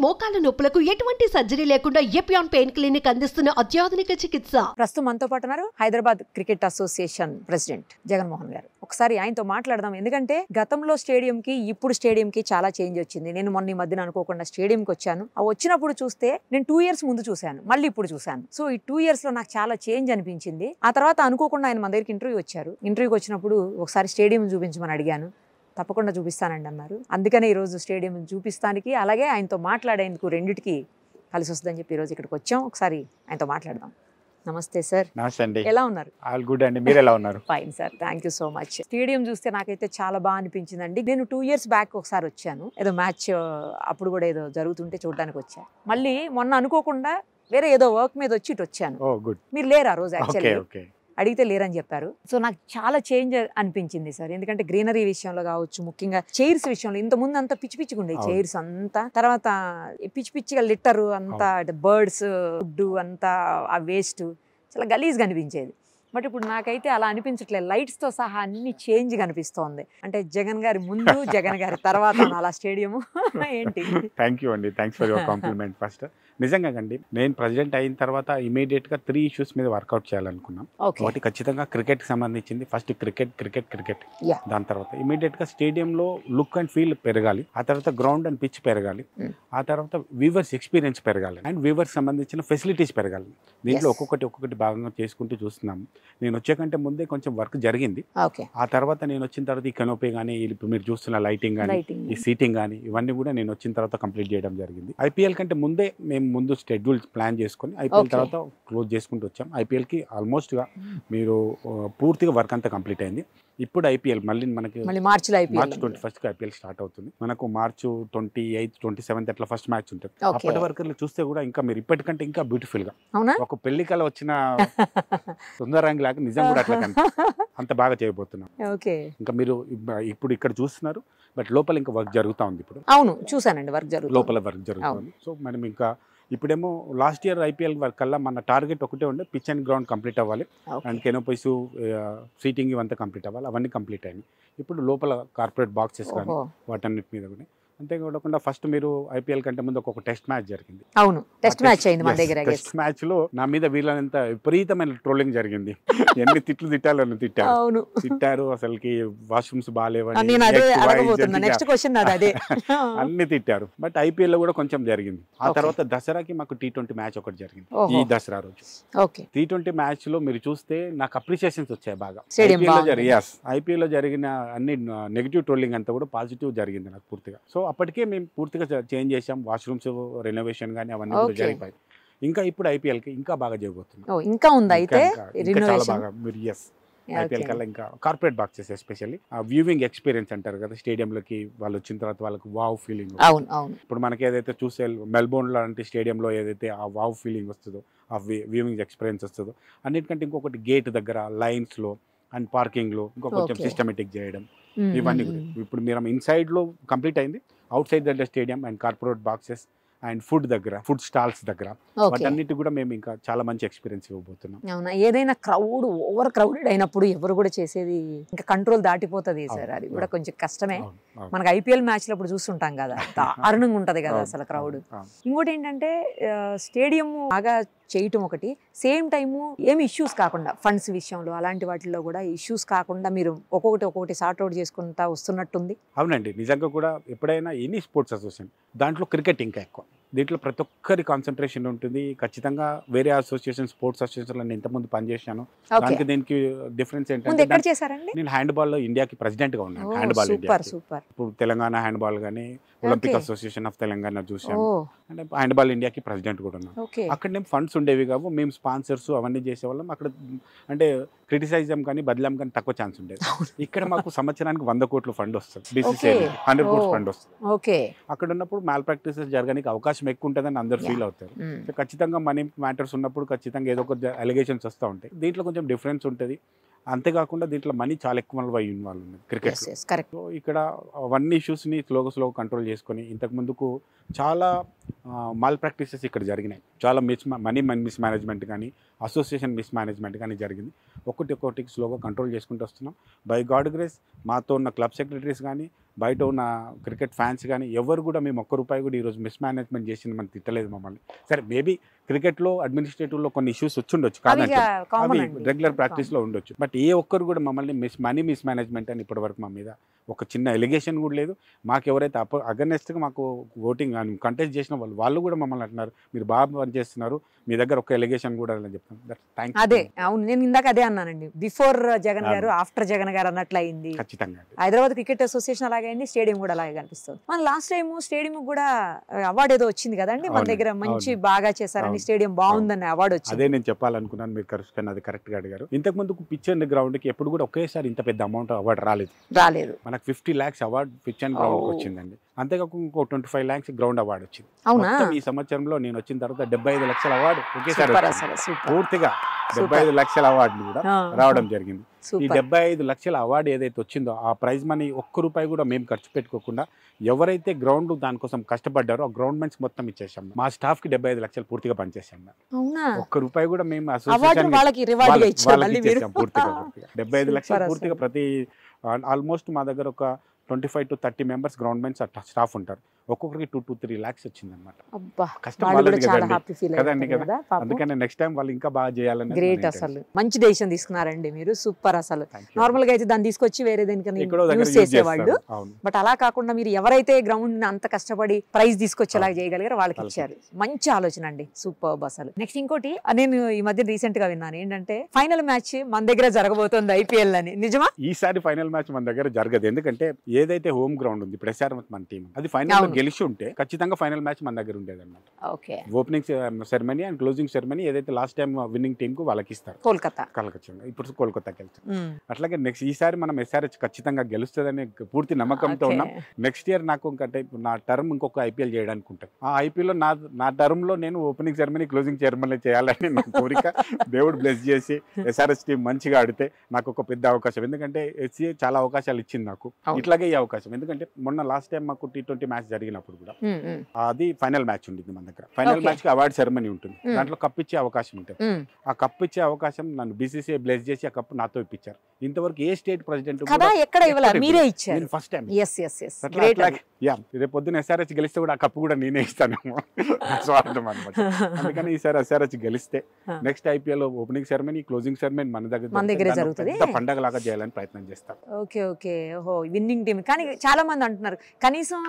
మోకాల నొప్పులకు ఎటువంటి సర్జరీ లేకుండా ఎపియాన్ పెయిన్ క్లినిక్ అందిస్తున్న అత్యాధునిక చికిత్స. ప్రస్తుతం మనతో పాటు ఉన్నారు Hyderabad cricket association president Jaganmohan గారు. ఒకసారి ఆయనతో మాట్లాడదాం. ఎందుకంటే గతంలో స్టేడియంకి ఇప్పుడు స్టేడియంకి చాలా చేంజ్ వచ్చింది. నేను మొన్న ఈ మధ్యన అనుకోకుండా స్టేడియంకి వచ్చాను. ఆ వచ్చినప్పుడు చూస్తే నేను 2 years ముందు చూశాను, మళ్ళీ ఇప్పుడు చూశాను. సో ఈ 2 years లో నాకు చాలా చేంజ్ అనిపించింది. ఆ తర్వాత అనుకోకుండా ఆయన మన దగ్గరికి ఇంటర్వ్యూ వచ్చారు. ఇంటర్వ్యూకి వచ్చినప్పుడు ఒకసారి స్టేడియం చూపించమని అడిగాను. తప్పకుండా చూపిస్తానండి అన్నారు. అందుకనే ఈరోజు స్టేడియం చూపిస్తానికి అలాగే ఆయనతో మాట్లాడేందుకు రెండిటికి కలిసి వస్తుందని చెప్పి ఈరోజు ఇక్కడికి వచ్చాం. ఒకసారి ఆయనతో మాట్లాడదాం. నమస్తే సార్. నమస్తే అండి. ఎలా ఉన్నారు? ఆల్ గుడ్ అండి. మీరు ఎలా ఉన్నారు? Fine sir, thank you so much. Stadium చూస్తే నాకైతే చాలా బాగా అనిపించిందండి. నేను 2 years బ్యాక్ ఒకసారి వచ్చాను, ఏదో మ్యాచ్ అప్పుడు కూడా ఏదో జరుగుతుంటే చూడడానికి వచ్చా. మళ్ళీ మొన్న అనుకోకుండా వేరే ఏదో వర్క్ మీద వచ్చి ఇటు వచ్చాను. ఓ గుడ్. మీరు లేరు ఆ రోజు, యాక్చువల్లీ ఓకే. అడిగితే లేరని చెప్పారు. సో నాకు చాలా చేంజ్ అనిపించింది సార్. ఎందుకంటే గ్రీనరీ విషయంలో కావచ్చు, ముఖ్యంగా చైర్స్ విషయంలో ఇంత ముందు అంతా పిచ్చి పిచ్చిగా ఉండేవి చైర్స్ అంతా. తర్వాత పిచ్చి పిచ్చిగా లిట్టరు అంతా, బర్డ్స్ ఫుడ్ అంతా, ఆ వేస్ట్ చాలా గలీజ్గా అనిపించేది. బట్ ఇప్పుడు నాకైతే అలా అనిపించట్లేదు. లైట్స్తో సహా అన్ని చేంజ్ కనిపిస్తోంది. అంటే జగన్ గారి ముందు జగన్ గారి తర్వాత అలా స్టేడియం ఏంటి? థ్యాంక్ యూ అండి. Thanks for your compliment. First నిజంగా అండి, నేను ప్రెసిడెంట్ అయిన తర్వాత ఇమీడియట్ గా 3 issues మీద వర్కౌట్ చేయాలనుకున్నాం. ఒకటి ఖచ్చితంగా క్రికెట్ కి సంబంధించింది. First cricket. దాని తర్వాత ఇమీడియట్ గా స్టేడియంలో లుక్ అండ్ ఫీల్ పెరగాలి. ఆ తర్వాత గ్రౌండ్ అండ్ పిచ్ పెరగాలి. ఆ తర్వాత వ్యూవర్స్ ఎక్స్పీరియన్స్ పెరగాలి. అండ్ వ్యూవర్స్ సంబంధించిన ఫెసిలిటీస్ పెరగాలి. దీంట్లో ఒక్కొక్కటి భాగంగా చేసుకుంటూ చూస్తున్నాము. నేను వచ్చే కంటే ముందే కొంచెం వర్క్ జరిగింది. ఆ తర్వాత నేను వచ్చిన తర్వాత ఈ కెనోపీ కానీ, ఇప్పుడు మీరు చూస్తున్న లైటింగ్ కానీ, ఈ సీటింగ్ కానీ, ఇవన్నీ కూడా నేను వచ్చిన తర్వాత కంప్లీట్ చేయడం జరిగింది. ఐపీఎల్ కంటే ముందే మేము ముందు షెడ్యూల్ ప్లాన్ చేసుకుని ఐపీఎల్ తర్వాత క్లోజ్ చేసుకుంటూ వచ్చాం. ఐపీఎల్కి ఆల్మోస్ట్ గా మీరు పూర్తిగా వర్క్ అంతా కంప్లీట్ అయింది. ఇప్పుడు ఐపీఎల్ మళ్ళీ మనకి మార్చ్ 21st ఐపీఎల్ స్టార్ట్ అవుతుంది. మనకు మార్చ్ 28th 27th అట్లా ఫస్ట్ మ్యాచ్ ఉంటుంది. అప్పటి వరకు చూస్తే కూడా ఇంకా మీరు ఇప్పటికంటే ఇంకా బ్యూటిఫుల్ గా ఒక పెళ్లి కళ వచ్చిన సుందరంగి లాగా నిజం కూడా అట్లా అంత బాగా చేయబోతున్నాం. ఇంకా మీరు ఇప్పుడు ఇక్కడ చూస్తున్నారు, బట్ లోపల ఇంకా వర్క్ జరుగుతూ ఉంది. ఇప్పుడు అవును చూసానండి, వర్క్ జరుగుతుంది, లోపల వర్క్ జరుగుతుంది. సో మనం ఇంకా ఇప్పుడేమో లాస్ట్ ఇయర్ ఐపీఎల్ వర్క్ కల్లా మన టార్గెట్ ఒకటే ఉండే, పిచ్ అండ్ గ్రౌండ్ కంప్లీట్ అవ్వాలి అండ్ కెనోపీస్ సీటింగ్ ఇవంతా కంప్లీట్ అవ్వాలి. అవన్నీ కంప్లీట్ అయినాయి. ఇప్పుడు లోపల కార్పొరేట్ బాక్సెస్ కానీ వాటన్నిటి మీద కూడా. అంతేకాకుండా ఫస్ట్ మీరు ఐపీఎల్ కంటే ముందు ఒక టెస్ట్ మ్యాచ్ జరిగింది. అవును, టెస్ట్ మ్యాచ్ అయింది మన దగ్గర. టెస్ట్ మ్యాచ్ లో నా మీద వీళ్ళంత విపరీతమైన ట్రోలింగ్ జరిగింది. ఎన్ని తిట్లు తిట్టాలని తిట్టారు. అసలుకి వాష్రూమ్స్ బాగాలేవని అన్ని తిట్టారు. బట్ ఐపీఎల్ లో కూడా కొంచెం జరిగింది. ఆ తర్వాత దసరాకి మాకు T20 మ్యాచ్ ఒకటి జరిగింది. ఈ దసరా రోజు T20 మ్యాచ్ లో మీరు చూస్తే నాకు అప్రిషియేషన్స్ వచ్చాయి బాగా. ఐపీఎల్ లో జరిగిన అన్ని నెగిటివ్ ట్రోలింగ్ అంతా కూడా పాజిటివ్ జరిగింది నాకు పూర్తిగా. సో అప్పటికే మేము పూర్తిగా చేంజ్ చేసాం. వాష్రూమ్స్ రెనోవేషన్ కానీ అవన్నీ కూడా జరిగిపోయి ఇంకా ఇప్పుడు ఐపీఎల్ కి ఇంకా బాగా చేయబోతున్నాం. ఇంకా ఉంది అయితే చాలా బాగా. మీరు ఐపీఎల్ కల్లా ఇంకా corporate boxes especially viewing experience అంటారు కదా, స్టేడియంలోకి వాళ్ళు వచ్చిన తర్వాత వాళ్ళకి వావ్ ఫీలింగ్. ఇప్పుడు మనకి ఏదైతే చూసే మెల్బోర్న్ లాంటి స్టేడియంలో ఏదైతే ఆ వావ్ ఫీలింగ్ వస్తుందో, ఆ వ్యూవింగ్ ఎక్స్పీరియన్స్ వస్తుందో, అన్నిటికంటే ఇంకొకటి గేట్ దగ్గర లైన్స్ లో అండ్ పార్కింగ్ లో ఇంకో కొంచెం సిస్టమేటిక్ చేయడం, ఇవన్నీ కూడా ఇప్పుడు మీరు ఇన్సైడ్ లో కంప్లీట్ అయింది. Out side the stadium and corporate boxes and food stalls దగ్గర వాటన్నిటి కూడా మేము ఇంకా చాలా మంచి ఎక్స్పీరియన్స్ ఇవ్వబోతున్నాం. అవునా, ఏదైనా ఓవర్ క్రౌడెడ్ అయినప్పుడు ఎవరు కూడా చేసేది ఇంకా కంట్రోల్ దాటిపోతుంది సార్. అది కూడా కొంచెం కష్టమే. మనకి ఐపీఎల్ మ్యాచ్ లో ఇప్పుడు చూస్తుంటాం కదా, దారుణంగా ఉంటది కదా అసలు క్రౌడ్. ఇంకోటి ఏంటంటే స్టేడియం బాగా చేయటం ఒకటి, సేమ్ టైము ఏమి ఇష్యూస్ కాకుండా ఫండ్స్ విషయంలో అలాంటి వాటిల్లో కూడా ఇష్యూస్ కాకుండా మీరు ఒక్కొక్కటి సార్ట్ అవుట్ చేసుకుంటా వస్తున్నట్టుంది. అవునండి, నిజంగా కూడా ఎప్పుడైనా ఎనీ స్పోర్ట్స్ అసోసియేషన్ దాంట్లో క్రికెట్ ఇంకా ఎక్కువ. దీంట్లో ప్రతి ఒక్కరి కాన్సన్ట్రేషన్ ఉంటుంది. ఖచ్చితంగా వేరే అసోసియేషన్ స్పోర్ట్స్ అసోసియేషన్ నేను ఇంతకుముందు పనిచేశాను. దానికి దీనికి డిఫరెన్స్ ఏంటంటే నేను హ్యాండ్బాల్ లో ఇండియాకి ప్రెసిడెంట్ గా ఉన్నాను. హ్యాండ్బాల్ ఇండియా ఇప్పుడు తెలంగాణ హ్యాండ్బాల్ గానీ ఒలింపిక్ అసోసియేషన్ ఆఫ్ తెలంగాణ చూసాను. అంటే హ్యాండ్బాల్ ఇండియాకి ప్రెసిడెంట్ కూడా ఉన్నాను. అక్కడ నేను ఫండ్స్ ఉండేవి కావు, మేము స్పాన్సర్స్ అవన్నీ చేసేవాళ్ళం. అక్కడ అంటే క్రిటిసైజం కానీ బదిలాం కానీ తక్కువ ఛాన్స్ ఉండేది. ఇక్కడ మాకు సంవత్సరానికి 100 కోట్ల ఫండ్ వస్తుంది, BCCI 100 crores ఫండ్ వస్తుంది. అక్కడ ఉన్నప్పుడు మాల్ ప్రాక్టీసెస్ జరగడానికి అవకాశం ఎక్కువ ఉంటుందని అందరు ఫీల్ అవుతారు. సో ఖచ్చితంగా మనీ మ్యాటర్స్ ఉన్నప్పుడు ఖచ్చితంగా ఏదో ఒక అలిగేషన్స్ వస్తూ ఉంటాయి. దీంట్లో కొంచెం డిఫరెన్స్ ఉంటుంది. అంతేకాకుండా దీంట్లో మనీ చాలా ఎక్కువ ఇన్వాల్వ్ ఉంది క్రికెట్. సో ఇక్కడ అవన్నీ ఇష్యూస్ని స్లోగా కంట్రోల్ చేసుకొని, ఇంతకు ముందుకు చాలా మాల్ ప్రాక్టీసెస్ ఇక్కడ జరిగినాయి. చాలా మనీ మిస్ మేనేజ్మెంట్ కానీ అసోసియేషన్ మిస్ మేనేజ్మెంట్ కానీ జరిగింది. ఒక్కొక్కటి స్లోగా కంట్రోల్ చేసుకుంటూ వస్తున్నాం. బై గాడ్ గ్రేస్ మాతో ఉన్న క్లబ్ సెక్రటరీస్ కానీ బయట ఉన్న క్రికెట్ ఫ్యాన్స్ కానీ ఎవరు కూడా మేము ఒక్క రూపాయి కూడా ఈరోజు మిస్మేనేజ్మెంట్ చేసింది మనం తిట్టలేదు మమ్మల్ని. సరే మేబీ క్రికెట్లో అడ్మినిస్ట్రేటివ్లో కొన్ని ఇష్యూస్ వచ్చి ఉండొచ్చు, కాదంటే అవి రెగ్యులర్ ప్రాక్టీస్లో ఉండొచ్చు. బట్ ఏ ఒక్కరు కూడా మమ్మల్ని మనీ మిస్మేనేజ్మెంట్ అని ఇప్పటివరకు మా మీద ఒక చిన్న ఎలిగేషన్ కూడా లేదు. మాకు ఎవరైతే అగర్నెస్ట్గా మాకు ఓటింగ్ కంటెస్ట్ చేసిన వాళ్ళు కూడా మమ్మల్ని అంటున్నారు మీరు బాగా పనిచేస్తున్నారు, మీ దగ్గర ఒక ఎలిగేషన్ కూడా అని చెప్తాను. అదే అవును, నేను ఇందాక అదే అన్నానండి, బిఫోర్ జగన్ గారు ఆఫ్టర్ జగన్ గారు అన్నట్లు అయింది. ఖచ్చితంగా హైదరాబాద్ క్రికెట్ అసోసియేషన్ అలాగే అయింది, స్టేడియం కూడా అలాగే కనిపిస్తుంది. మన లాస్ట్ టైం స్టేడియం కూడా అవార్డు ఏదో వచ్చింది కదండి మన దగ్గర, మంచి బాగా చేశారని, స్టేడియం బాగుందని అవార్డు వచ్చింది. అదే నేను చెప్పాలనుకున్నాను, మీరు అది కరెక్ట్ గా అడిగారు. ఇంతకు ముందు పిచ్ అండ్ గ్రౌండ్ కి ఎప్పుడు కూడా ఒకేసారి ఇంత పెద్ద అమౌంట్ అవార్డు రాలేదు. మనకు 50 lakhs award pitch and ground వచ్చిందండి. అంతేకాకుండా ఇంకో 25 lakhs గ్రౌండ్ అవార్డు వచ్చింది. అవునా? ఈ సంవత్సరంలో నేను వచ్చిన తర్వాత 75 లక్షల అవార్డు ఒకేసారి పూర్తిగా 75 లక్షల అవార్డు కూడా రావడం జరిగింది. ఈ 75 లక్షల అవార్డు ఏదైతే వచ్చిందో ఆ ప్రైజ్ మనీ ఒక్క రూపాయి కూడా మేము ఖర్చు పెట్టుకోకుండా ఎవరైతే గ్రౌండ్ దానికోసం కష్టపడ్డారో ఆ గ్రౌండ్ మెన్స్ మొత్తం ఇచ్చేసాం. మా స్టాఫ్ కి 75 లక్షలు పూర్తిగా పనిచేసాం. ఒక్క రూపాయి కూడా మేము అసోసియేషన్ పూర్తిగా 75 లక్షలు పూర్తిగా ప్రతి ఆల్మోస్ట్ మా దగ్గర ఒక 25 to 30 members ground men's staff ఉంటారు. ఒక్కొక్కరికి 2 to 3 lakhs వచ్చిందన్నమాట. కదండి కదా, అందుకని నెక్స్ట్ టైం వాళ్ళు ఇంకా బాగా చేయాలని. గ్రేట్, అసలు మంచి డెసిషన్ తీసుకున్నారండి మీరు, సూపర్. అసలు నార్మల్ గా అయితే దాన్ని తీసుకొచ్చి వేరే దేనికైనా యూజ్ చేసేవాళ్ళు, బట్ అలా కాకుండా మీరు ఎవరైతే గ్రౌండ్ అంత కష్టపడి ప్రైజ్ తీసుకొచ్చేలాగా చేయగలిగారో వాళ్ళకి ఇచ్చారు. మంచి ఆలోచన అండి, సూపర్. అసలు నెక్స్ట్ ఇంకోటి నేను ఈ మధ్య రీసెంట్ గా విన్నాను ఏంటంటే ఫైనల్ మ్యాచ్ మన దగ్గర జరగబోతోంది IPL అని. నిజమా? ఈసారి ఫైనల్ మ్యాచ్ మన దగ్గర జరగదు, ఎందుకంటే ఏదైతే హోమ్ గ్రౌండ్ ఉంది ఇప్పుడు SR మన టీం, అది ఫైనల్ గెలిచి ఉంటే ఖచ్చితంగా ఫైనల్ మ్యాచ్ మన దగ్గర ఉండేది అన్నమాట. Opening ceremony and closing ceremony ఏదైతే లాస్ట్ టైం విన్నింగ్ టీమ్ కు వాళ్ళకి ఇస్తారు, కోల్కతా ఇప్పుడు కోల్కతాకి వెళ్తాం. అట్లాగే నెక్స్ట్ ఈసారి మనం SRH ఖచ్చితంగా గెలుస్తుందని పూర్తి నమ్మకంతో ఉన్నాం. నెక్స్ట్ ఇయర్ నాకు ఇంకంటే నా టర్మ్ ఇంకొక IPL చేయడానికి ఉంటుంది. ఆ IPL లో నా టర్మ్ లో నేను ఓపెనింగ్ సెరమనీ క్లోజింగ్ సెరమనీ చేయాలని నా కోరిక. దేవుడు బ్లెస్ చేసి SRH టీం మంచిగా ఆడితే నాకు ఒక పెద్ద అవకాశం, ఎందుకంటే SCA చాలా అవకాశాలు ఇచ్చింది నాకు, ఇట్లాగే ఈ అవకాశం. ఎందుకంటే మొన్న లాస్ట్ టైం మాకు T20 మ్యాచ్ జరిగినప్పుడు కూడా అది ఫైనల్ మ్యాచ్ ఉంటుంది మన దగ్గర. ఫైనల్ మ్యాచ్ కి అవార్డు సెరమనీ ఉంటుంది, దాంట్లో కప్ ఇచ్చే అవకాశం ఉంటుంది. ఆ కప్ ఇచ్చే అవకాశం నన్ను BCCI బ్లెస్ చేసి ఆ కప్ నాతో ఇప్పించారు. ఇంతవరకు ఏ స్టేట్ ప్రెసిడెంట్ ఫస్ట్ టైం. రేపు పొద్దున SRH గెలిస్తే కూడా ఆ కప్పు కూడా నేనే ఇస్తాను, స్వార్థం అనమాట. అందుకని ఈసారి SRH గెలిస్తే next IPL opening ceremony closing ceremony మన దగ్గర జరుగుతుంది, పండగ లాగా చేయాలని ప్రయత్నం చేస్తాం. ఓకే ఓకే, ఓహో విన్నింగ్ టీమ్. కానీ చాలా మంది అంటున్నారు కనీసం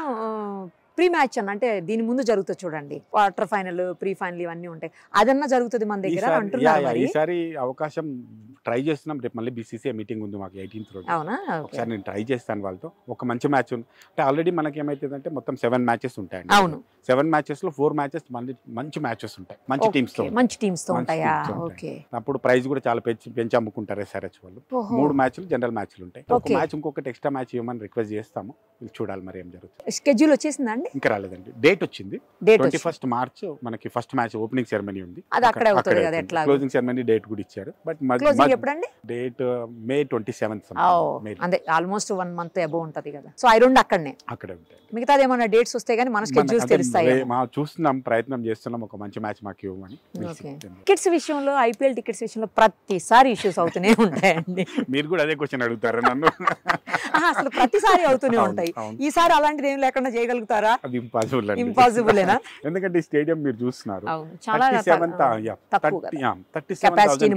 ప్రీ మ్యాచ్ అంటే దీని ముందు జరుగుతుంది చూడండి, క్వార్టర్ ఫైనల్, ప్రీ ఫైనల్ ఇవన్నీ ఉంటాయి, అదన్నా జరుగుతుంది మన దగ్గర అంటున్నారు. ఈసారి అవకాశం ట్రై చేస్తున్నాం. రేపు మళ్ళీ BCCI మీటింగ్ ఉంది మాకు 18th రోజు. ఒకసారి నేను ట్రై చేస్తాను వాళ్ళతో. ఒక మంచి మ్యాచ్ ఉంది అంటే ఆల్రెడీ మనకి ఏమైతుందంటే మొత్తం 7 మ్యాచెస్ ఉంటాయండి. 7 మ్యాచెస్ లో 4 మ్యాచెస్ మంచి మ్యాచెస్ ఉంటాయి, మంచి టీమ్స్ తో ఉంటాయా? అప్పుడు ప్రైజ్ కూడా చాలా పెంచి అమ్ముకుంటారు SRH వాళ్ళు. 3 మ్యాచ్లు జనరల్ మ్యాచ్లు ఉంటాయి. ఒక మ్యాచ్ ఇంకొకటి ఎక్స్ట్రా మ్యాచ్ ఇవ్వమని రిక్వెస్ట్ చేస్తాము, చూడాలి మరి ఏం జరుగుతుంది. స్కెడ్యూల్ వచ్చేసిందండి? ఇంకా రాలేదండి, డేట్ వచ్చింది. 21st March మనకి ఫస్ట్ మ్యాచ్ ఓపెనింగ్ సెరమనీ ఉంది, క్లోజింగ్ సెరమనీ డేట్ కూడా ఇచ్చారు. But date May 27th. అంటే ఆల్మోస్ట్ 1 month అబౌవ్ ఉంటది కదా. సో ఐ రెండు అక్కడే ఉంటాయి. మిగతాది ఏమైనా డేట్స్ వస్తాయి కానీ మన స్కెడ్యూల్స్ తెలుస్తాయి. చూస్తున్నాం, ప్రయత్నం చేస్తున్నాం ఒక మంచి మ్యాచ్ మాకు ఇవ్వమని. టికెట్స్ విషయంలో, IPL టికెట్స్ విషయంలో ప్రతిసారి ఇష్యూస్ అవుతూనే ఉంటాయండి. మీరు కూడా అదే క్వశ్చన్ అడుగుతారు నన్ను. అసలు ప్రతిసారి అవుతూనే ఉంటాయి. ఈసారి అలాంటిది ఏం లేకుండా చేయగలుగుతారా? అది ఇంపాసిబులేనా? ఎందుకంటే ఈ స్టేడియం మీరు చూస్తున్నారు, చాలా 37,000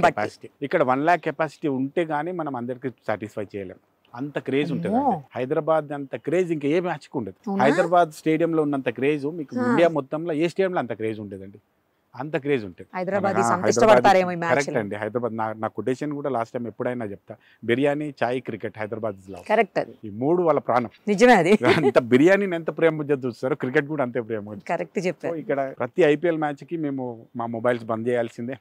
కెపాసిటీ. ఇక్కడ 1 lakh కెపాసిటీ ఉంటే గానీ మనం అందరికి సాటిస్ఫై చేయలేం, అంత క్రేజ్ ఉంటుంది. హైదరాబాద్ అంత క్రేజ్ ఇంకా ఏ మ్యాచ్ కి ఉండదు. హైదరాబాద్ స్టేడియం లో ఉన్నంత క్రేజ్ మీకు ఇండియా మొత్తంలో ఏ స్టేడియంలో అంత క్రేజ్ ఉండదండి, అంత క్రేజ్ ఉంటుంది. కరెక్ట్ అండి. హైదరాబాద్ నా కొటేషన్ కూడా లాస్ట్ టైం ఎప్పుడైనా చెప్తా, బిర్యానీ, చాయ్, క్రికెట్, హైదరాబాద్ కరెక్ట్. ఈ 3 వాళ్ళ ప్రాణం. నిజమే, అది అంత బిర్యానీని ఎంత ప్రేమ చూస్తారు, క్రికెట్ కూడా అంతే ప్రేమ. కరెక్ట్ చెప్పారు. ఇక్కడ ప్రతి IPL మ్యాచ్ కి మేము మా మొబైల్స్ బంద్ చేయాల్సిందే,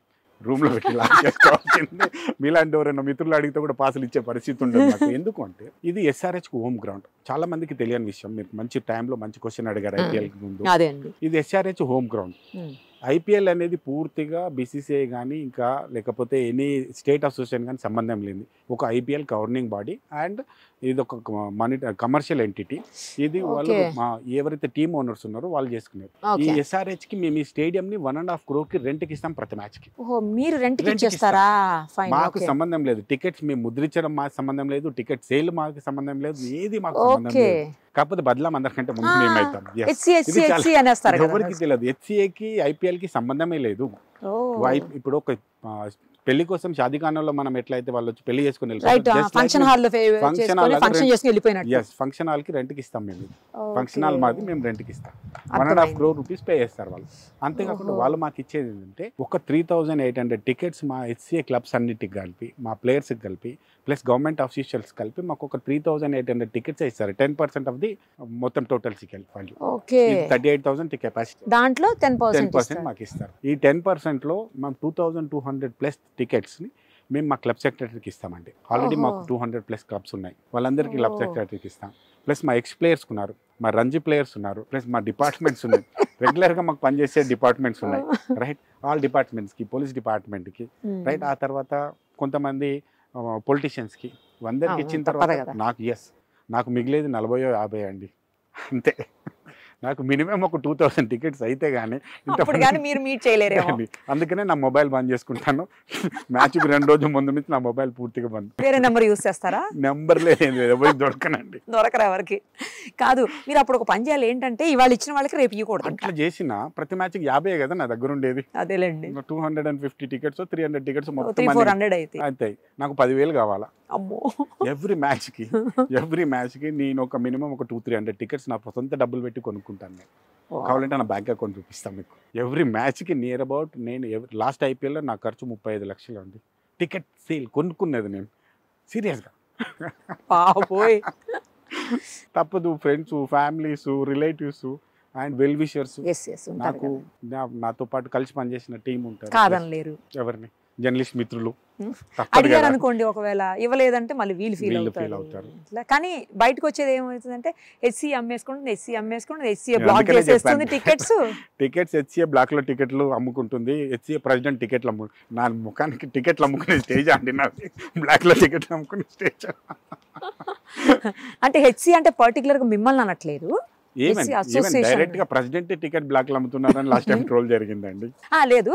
రూమ్ లో పెట్టి లాక్ చేసుకోవాల్సిందే. మీలాంటి ఎవరైనా మిత్రులు అడిగితే కూడా పాసులు ఇచ్చే పరిస్థితి ఉండదు నాకు. ఎందుకు అంటే ఇది SRH కు హోమ్ గ్రౌండ్. చాలా మందికి తెలియని విషయం, మీరు మంచి టైంలో మంచి క్వశ్చన్ అడిగారు IPL ముందు. ఇది SRH హోమ్ గ్రౌండ్. IPL అనేది పూర్తిగా BCCI కానీ ఇంకా లేకపోతే ఎనీ స్టేట్ అసోసియేషన్ కానీ సంబంధం లేదు. ఒక IPL గవర్నింగ్ బాడీ అండ్ ఇది ఒక కమర్షియల్ ఎంటిటీ. ఇది వాళ్ళు ఎవరైతే టీమ్ ఓనర్స్ ఉన్నారో వాళ్ళు చేసుకున్నారు. ఈ SRH కి మేము ఈ స్టేడియం ని 1.5 crore కి రెంట్ కి ఇస్తాం ప్రతి మ్యాచ్ కి. మీరు రెంట్ కి ఇచ్చేస్తారా? మాకు సంబంధం లేదు, టికెట్స్ మేము ముద్రించడం మాకు సంబంధం లేదు, టికెట్ సేల్ మాకు సంబంధం లేదు, ఏది మాకు సంబంధం లేదు. కాకపోతే బదలాం అందరికంటే ముందు మేమైతాం. ఎవరికి తెలియదు, HCA కి IPL కి సంబంధమే లేదు. ఇప్పుడు ఒక పెళ్లి కోసం షాదీఖానాలో మనం ఎట్లయితే వాళ్ళు వచ్చి పెళ్లి చేసుకుని ఫంక్షన్ హాల్ కి రెంట్ కి ఇస్తాం మేము. ఫంక్షన్ హాల్ మాది, మేము రెంట్ కి ఇస్తాం. 1.5 crore రూపీస్ పే చేస్తారు వాళ్ళు. అంతేకాకుండా వాళ్ళు మాకు ఇచ్చేది ఏంటంటే ఒక 3,800 టికెట్స్ మా HCA క్లబ్స్ అన్నిటికి కలిపి, మా ప్లేయర్స్ కి కలిపి, ప్లస్ గవర్నమెంట్ ఆఫీషియల్స్ కలిపి మాకు ఒక 3,800 టికెట్స్ ఇస్తారు. 10% ఆఫ్ ది మొత్తం టోటల్ టికెట్ వాల్యూ. 38,000 కెపాసిటీ, దాంట్లో 10% మాకు ఇస్తారు. ఈ 10% లో మనం 2,200+ టికెట్స్ ని మేము మా క్లబ్ సెక్రటరీకి ఇస్తామండి. ఆల్రెడీ మాకు 200+ క్లబ్స్ ఉన్నాయి, వాళ్ళందరికీ క్లబ్ సెక్రటరీకి ఇస్తాం. ప్లస్ మా ఎక్స్ ప్లేయర్స్ ఉన్నారు, మా రంజీ ప్లేయర్స్ ఉన్నారు, ప్లస్ మా డిపార్ట్మెంట్స్ ఉన్నాయి, రెగ్యులర్గా మాకు పనిచేసే డిపార్ట్మెంట్స్ ఉన్నాయి, రైట్. ఆల్ డిపార్ట్మెంట్స్కి, పోలీస్ డిపార్ట్మెంట్కి, రైట్. ఆ తర్వాత కొంతమంది పొలిటీషియన్స్కి, అందరికి ఇచ్చిన తర్వాత నాకు మిగిలేదు 40-50 అండి, అంతే. నాకు మినిమం ఒక 2,000 టికెట్స్ అయితే కానీ మీరు మీట్ చేయలేరు. అందుకనే నా మొబైల్ బంద్ చేసుకుంటాను. మ్యాచ్కి 2 రోజుల ముందు నుంచి నా మొబైల్ పూర్తిగా బంద్. వేరే నెంబర్ యూస్ చేస్తారా? నెంబర్ లేదు, ఎవరికి దొరకనండి. దొరకరా ఎవరికి? కాదు, మీరు అప్పుడు ఒక పని చేయాలి. ఏంటంటే ఇవాళ ఇచ్చిన వాళ్ళకి రేపు ఇవ్వకూడదు. అట్లా చేసిన ప్రతి మ్యాచ్కి 50 కదా నా దగ్గర ఉండేది. అదేలేండి, 250 టికెట్స్ 300 టికెట్స్ మొత్తం 300-400 అయితే నాకు 10,000 కావాలా అమ్మో. ఎవ్రీ మ్యాచ్కి నేను ఒక మినిమం ఒక 200-300 టికెట్స్ నా సొంత డబ్బులు పెట్టి కొనుక్కుంటాను. కావాలంటే నా బ్యాంక్ అకౌంట్ చూపిస్తాను మీకు. ఎవ్రీ మ్యాచ్కి నియర్ అబౌట్ నేను లాస్ట్ IPL లో నా ఖర్చు 35 లక్షలు అండి. టికెట్ సేల్ కొనుక్కున్నది నేను, సీరియస్గా. తప్పదు, friends, families, relatives and well wishers, నాకు నాతో పాటు కలిసి పనిచేసిన టీం ఉంటారు, కాదనలేరు ఎవరిని, జర్నలిస్ట్ మిత్రులు. అడిగారు అనుకోండి, ఒకవేళ ఇవ్వలేదంటే మళ్ళీ వీళ్ళు ఫీల్ అవుతారు. కానీ బయటకు వచ్చేది ఏమవుతుందంటే HCA అమ్మేసుకుంటుంది, HCA బ్లాక్ చేసేస్తుంది టికెట్స్ HCA బ్లాక్ లో టికెట్లు అమ్ముకుంటుంది, HCA ప్రెసిడెంట్ టికెట్లు నా ముఖానికి టికెట్లు అమ్ముకునే స్టేజ్ అండి నాది. బ్లాక్ లో టికెట్లు అమ్ముకునే స్టేజ్. అంటే HCA అంటే పర్టికులర్ గా మిమ్మల్ని అనట్లేదు, డైరెక్ట్ గా ప్రెసిడెంట్ టికెట్ బ్లాక్ లో అమ్ముతున్నారని లాస్ట్ టైం ట్రోల్ జరిగిందండి. లేదు,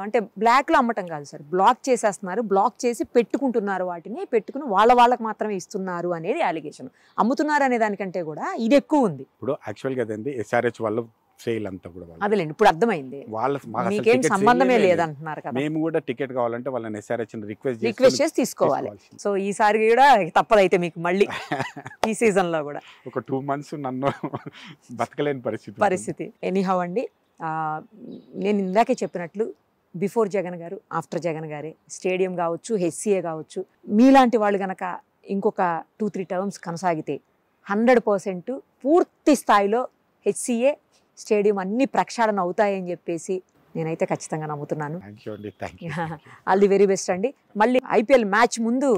అంటే బ్లాక్ లో అమ్మటం కాదు సార్, బ్లాక్ చేసేస్తున్నారు, బ్లాక్ చేసి పెట్టుకుంటున్నారు, వాటిని పెట్టుకుని వాళ్ళకి మాత్రమే ఇస్తున్నారు అనేది అలిగేషన్. అమ్ముతున్నారు అనే దానికంటే కూడా ఇది ఎక్కువ ఉంది. ఇప్పుడు యాక్చువల్ గా SRH వాళ్ళు సేల్ అంతా కూడా అదేలేండి, ఇప్పుడు అర్థమైంది. మీకేం సంబంధమే లేదంటున్నారు కదా. మేము కూడా టికెట్ కావాలంటే వాళ్ళని SRH రిక్వెస్ట్ చేసి తీసుకోవాలి. సో ఈసారి కూడా తప్పదైతే మీకు మళ్ళీ ఈ సీజన్ లో కూడా ఒక 2 months నన్ను బతకలేని పరిస్థితి. ఎనీహౌ అండి, నేను ఇందాకే చెప్పినట్లు బిఫోర్ జగన్ గారు, ఆఫ్టర్ జగన్ గారే స్టేడియం కావచ్చు, HCA కావచ్చు, మీలాంటి వాళ్ళు కనుక ఇంకొక 2-3 terms కొనసాగితే 100% పూర్తి స్థాయిలో HCA స్టేడియం అన్ని ప్రక్షాళన అవుతాయని చెప్పేసి నేనైతే ఖచ్చితంగా నమ్ముతున్నాను. ఆల్ ది వెరీ బెస్ట్ అండి. మళ్ళీ IPL మ్యాచ్ ముందు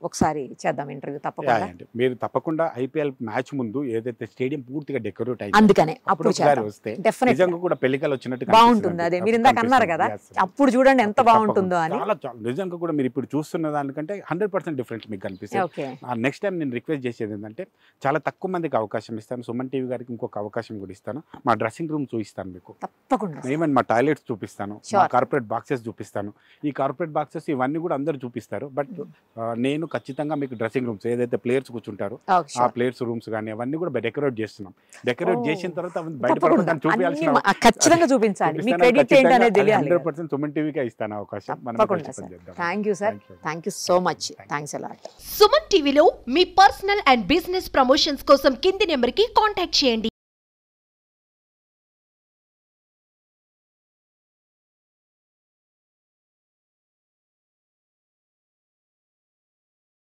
ఒకసారి చేద్దాం ఇంటర్వ్యూ తప్పకుండా. మీరు తప్పకుండా IPL మ్యాచ్ ముందు ఏదైతే స్టేడియం పూర్తిగా డెకరేట్ అయ్యింది, అందుకనే అప్పుడు వస్తే నిజంగా కూడా పెళ్లికలు వచ్చినట్టు బాగుంటుంది. అదే మీరు ఇందాక అన్నారు కదా, అప్పుడు చూడండి ఎంత బాగుంటుందో అని. నిజంగా కూడా మీరు ఇప్పుడు చూస్తున్న దానికంటే 100% డిఫరెన్స్ మీకు కనిపిస్తుంది. నెక్స్ట్ టైం నేను రిక్వెస్ట్ చేసేది ఏంటంటే, చాలా తక్కువ మందికి అవకాశం ఇస్తాను, సుమన్ టీవీ గారికి ఇంకొక అవకాశం కూడా ఇస్తాను. మా డ్రెస్సింగ్ రూమ్ చూపిస్తాను మీకు తప్పకుండా, ఏమైనా మా టాయిలెట్స్ చూపిస్తాను, కార్పొరేట్ బాక్సెస్ చూపిస్తాను. ఈ కార్పొరేట్ బాక్సెస్ ఇవన్నీ కూడా అందరూ చూపిస్తారు, బట్ నేను ఖచ్చితంగా మీకు డ్రెస్సింగ్ రూమ్స్ ఏదైతే ప్లేయర్స్ కూర్చుంటారు ఆ ప్లేయర్స్ రూమ్స్ కానీ అవన్నీ కూడా డెకరేట్ చేస్తున్నాం. డెకరేట్ చేసిన తర్వాత బయటపడకుండా చూపించాల్సిన ఖచ్చితంగా చూపించాలి. మీ క్రెడిట్ ఏంటి అనేది తెలియాలి. 100% సుమన్ టీవీకి ఇస్తాను అవకాశం. Thank you sir, thank you so much, thanks a lot. Suman టీవీలో మీ పర్సనల్ అండ్ బిజినెస్ ప్రమోషన్స్ కోసం కింది నెంబర్కి కాంటాక్ట్ చేయండి.